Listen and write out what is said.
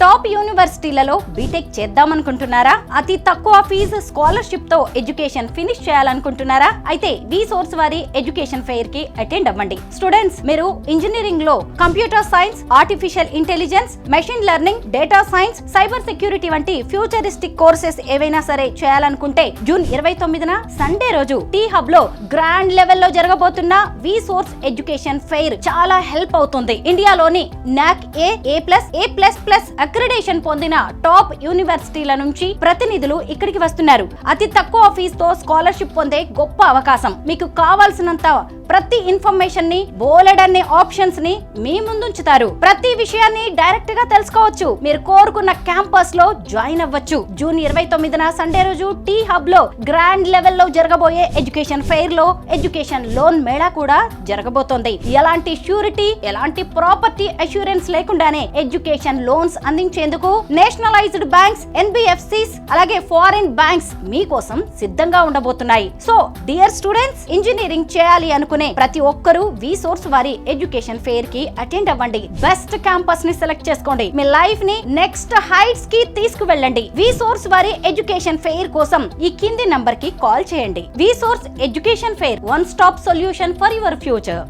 Top యూనివర్సిటీలలో BTech చేద్దామనుకుంటున్నారా? అతి తక్కువ fee scholarship తో ఎడ్యుకేషన్ ఫినిష్ చేయాలనుకుంటున్నారా? అయితే విసోర్స్ వారి ఎడ్యుకేషన్ ఫెయిర్ కి అటెండ్ అవ్వండి. స్టూడెంట్స్, మీరు ఇంజనీరింగ్ లో computer science, artificial intelligence, machine learning, data science, cyber security వంటి ఫ్యూచరిస్టిక్ కోర్సెస్ ఏవైనా సరే చేయాలనుకుంటే జూన్ 29న సండే రోజు టీ హబ్ లో గ్రాండ్ లెవెల్లో జరగబోతున్న విసోర్స్ ఎడ్యుకేషన్ ఫెయిర్ చాలా హెల్ప్ అవుతుంది. ఇండియాలోని నాక్ A++ అక్రిడేషన్ పొందిన టాప్ యూనివర్సిటీల నుంచి ప్రతినిధులు ఇక్కడికి వస్తున్నారు. అతి తక్కువ ఫీజుతో స్కాలర్షిప్ పొందే గొప్ప అవకాశం. మీకు కావాల్సినంత ప్రతి ఇన్ఫర్మేషన్ ని, బోలెడన్ని ఆప్షన్స్ ని మీ ముందుంచుతారు. ప్రతి విషయాన్ని డైరెక్ట్ గా తెలుసుకోవచ్చు. మీరు కోరుకున్న క్యాంపస్ లో జాయిన్ అవ్వచ్చు. జూన్ 29న సండే రోజు టీ హబ్ లో గ్రాండ్ లెవెల్లో జరగబోయే ఎడ్యుకేషన్ ఫెయిర్ లో ఎడ్యుకేషన్ లోన్ మేళా కూడా జరగబోతోంది. ఎలాంటి ష్యూరిటీ, ఎలాంటి ప్రాపర్టీ అష్యూరెన్స్ లేకుండానే ఎడ్యుకేషన్ లోన్స్ అందించేందుకు నేషనలైజ్డ్ బ్యాంక్స్, NBFCs అలాగే ఫారిన్ బ్యాంక్స్ మీకోసం సిద్ధంగా ఉండబోతున్నాయి. సో డియర్ స్టూడెంట్స్, ఇంజనీరింగ్ చేయాలి అనుకునే ప్రతి ఒక్కరూ విసోర్స్ వారి ఎడ్యుకేషన్ ఫెయిర్ కి అటెండ్ అవ్వండి. బెస్ట్ క్యాంపస్ ని సెలెక్ట్ చేసుకోండి. మీ లైఫ్ ని నెక్స్ట్ హైట్స్ కి తీసుకువెళ్ళండి. విసోర్స్ వారి ఎడ్యుకేషన్ ఫెయిర్ కోసం ఈ కింది నంబర్ కి కాల్ చేయండి. Visource education fair, one stop solution for your future.